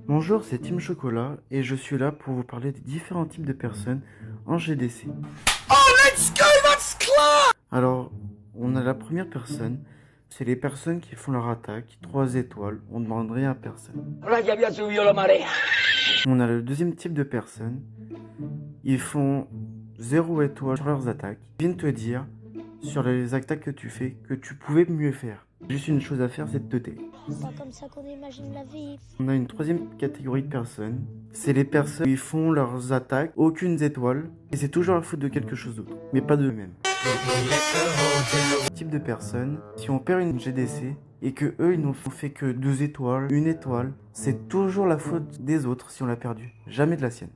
Bonjour, c'est Team Chocolat et je suis là pour vous parler des différents types de personnes en GDC. Oh, let's go, that's class! Alors, on a la première personne, c'est les personnes qui font leur attaque, 3 étoiles, on ne demande rien à personne. Ahora ya había subido la marea. On a le deuxième type de personnes, ils font 0 étoile sur leurs attaques. Ils viennent te dire, sur les attaques que tu fais, que tu pouvais mieux faire. Juste une chose à faire, c'est de te taire. C'est pas comme ça qu'on imagine la vie. On a une troisième catégorie de personnes, c'est les personnes qui font leurs attaques, aucune étoile, et c'est toujours la faute de quelque chose d'autre, mais pas d'eux-mêmes. Type de personnes, si on perd une GDC et que eux ils n'ont fait que 2 étoiles, 1 étoile, c'est toujours la faute des autres si on l'a perdu, jamais de la sienne.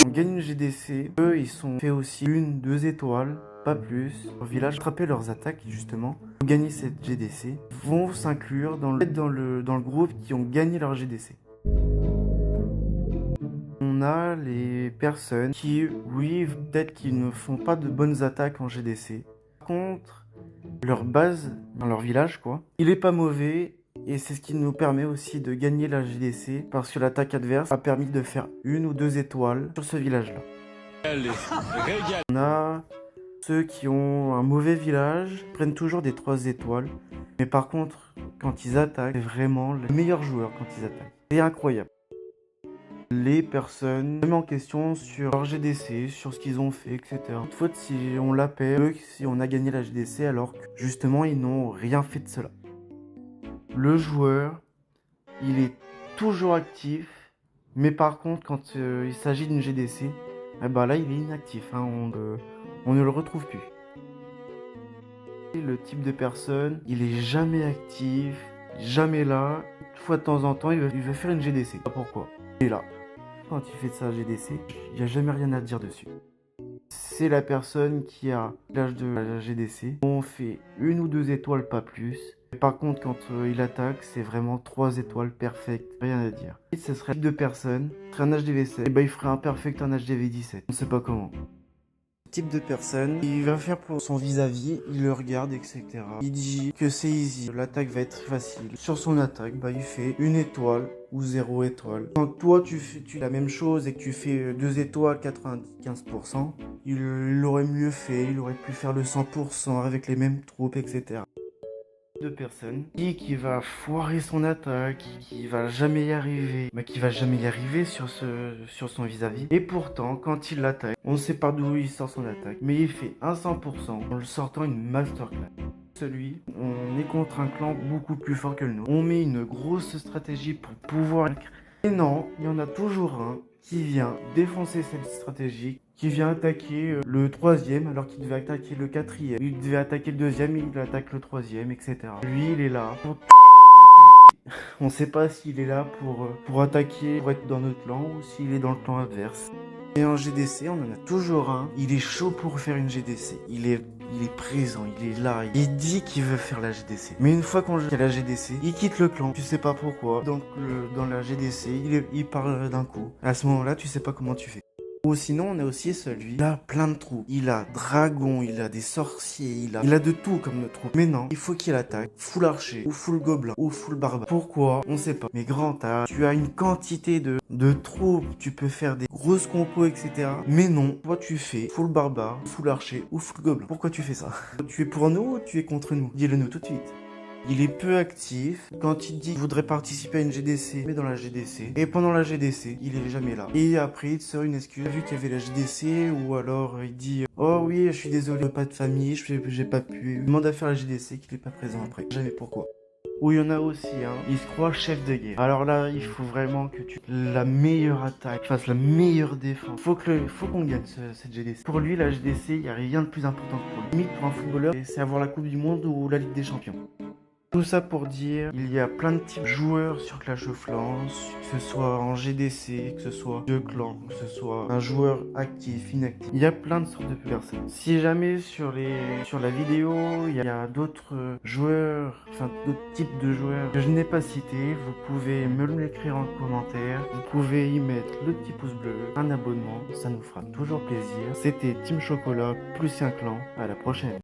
On gagne une GDC, eux ils sont fait aussi 1, 2 étoiles, pas plus. Au village, attraper leurs attaques justement, pour gagner cette GDC, vont s'inclure dans le groupe qui ont gagné leur GDC. On a les personnes qui, oui, peut-être qu'ils ne font pas de bonnes attaques en GDC. Par contre, leur base, dans leur village quoi, il est pas mauvais. Et c'est ce qui nous permet aussi de gagner la GDC parce que l'attaque adverse a permis de faire 1 ou 2 étoiles sur ce village-là. On a ceux qui ont un mauvais village, prennent toujours des 3 étoiles. Mais par contre, quand ils attaquent, c'est vraiment les meilleurs joueurs quand ils attaquent. C'est incroyable. Les personnes se mettent en question sur leur GDC, sur ce qu'ils ont fait, etc. Faute si on la perd, si on a gagné la GDC alors que justement ils n'ont rien fait de cela. Le joueur, il est toujours actif, mais par contre, quand il s'agit d'une GDC, eh ben là, il est inactif, hein, on ne le retrouve plus. Le type de personne, il est jamais actif, jamais là. Une fois de temps en temps, il veut faire une GDC. Pourquoi? Il est là. Quand il fait sa GDC, il n'y a jamais rien à dire dessus. C'est la personne qui a l'âge de la GDC. On fait 1 ou 2 étoiles, pas plus. Par contre, quand il attaque, c'est vraiment 3 étoiles perfectes, rien à dire. Et ce serait 2 personnes, ce serait un HDV7, et ben il ferait un perfect, un HDV17. On sait pas comment. Type de personne, il va faire pour son vis-à-vis, il le regarde, etc. Il dit que c'est easy, l'attaque va être facile. Sur son attaque, bah il fait 1 étoile ou 0 étoile. Quand toi tu fais la même chose et que tu fais 2 étoiles, 95%, il l'aurait mieux fait, il aurait pu faire le 100% avec les mêmes troupes, etc. De personnes qui va foirer son attaque, qui va jamais y arriver, qui va jamais y arriver sur son vis-à-vis. Et pourtant, quand il l'attaque, on ne sait pas d'où il sort son attaque, mais il fait un 100% en le sortant une masterclass. Celui, on est contre un clan beaucoup plus fort que le nôtre. On met une grosse stratégie pour pouvoir... Et non, il y en a toujours un qui vient défoncer cette stratégie, qui vient attaquer le 3e alors qu'il devait attaquer le 4e. Il devait attaquer le 2e, il attaque le 3e, etc. Lui, il est là pour... On sait pas s'il est là pour attaquer, pour être dans notre clan ou s'il est dans le clan adverse. Et en GDC, on en a toujours un. Il est chaud pour faire une GDC. Il est présent, il est là. Il dit qu'il veut faire la GDC. Mais une fois qu'on fait la GDC, il quitte le clan. Tu sais pas pourquoi. Donc dans la GDC, il parle d'un coup. À ce moment-là, tu sais pas comment tu fais. Ou sinon, on a aussi celui, il a plein de troupes. Il a dragon, il a des sorciers, il a de tout comme notre troupe. Mais non, il faut qu'il attaque full archer, ou full gobelin, ou full barbare. Pourquoi? On sait pas. Mais grand A, tu as une quantité de troupes, tu peux faire des grosses compos, etc. Mais non, toi tu fais full barbare, full archer, ou full gobelin. Pourquoi tu fais ça? Tu es pour nous ou tu es contre nous? Dis-le nous tout de suite. Il est peu actif. Quand il dit qu'il voudrait participer à une GDC, mais dans la GDC. Et pendant la GDC, il est jamais là. Et après, il te sort une excuse. Vu qu'il y avait la GDC, ou alors il dit oh oui, je suis désolé, pas de famille, j'ai pas pu. Il demande à faire la GDC, qu'il est pas présent après. Jamais pourquoi. Ou il y en a aussi, hein, il se croit chef de guerre. Alors là, il faut vraiment que tu la meilleure attaque, fasses la meilleure défense. Faut qu'on gagne cette GDC. Pour lui, la GDC, il n'y a rien de plus important que pour lui. Limite, pour un footballeur, c'est avoir la Coupe du Monde ou la Ligue des Champions. Tout ça pour dire, il y a plein de types de joueurs sur Clash of Clans, que ce soit en GDC, que ce soit de clan, que ce soit un joueur actif, inactif. Il y a plein de sortes de personnes. Si jamais sur la vidéo, il y a d'autres joueurs, enfin d'autres types de joueurs que je n'ai pas cités, vous pouvez me l'écrire en commentaire. Vous pouvez y mettre le petit pouce bleu, un abonnement, ça nous fera toujours plaisir. C'était Team Chocolat plus un clan. À la prochaine.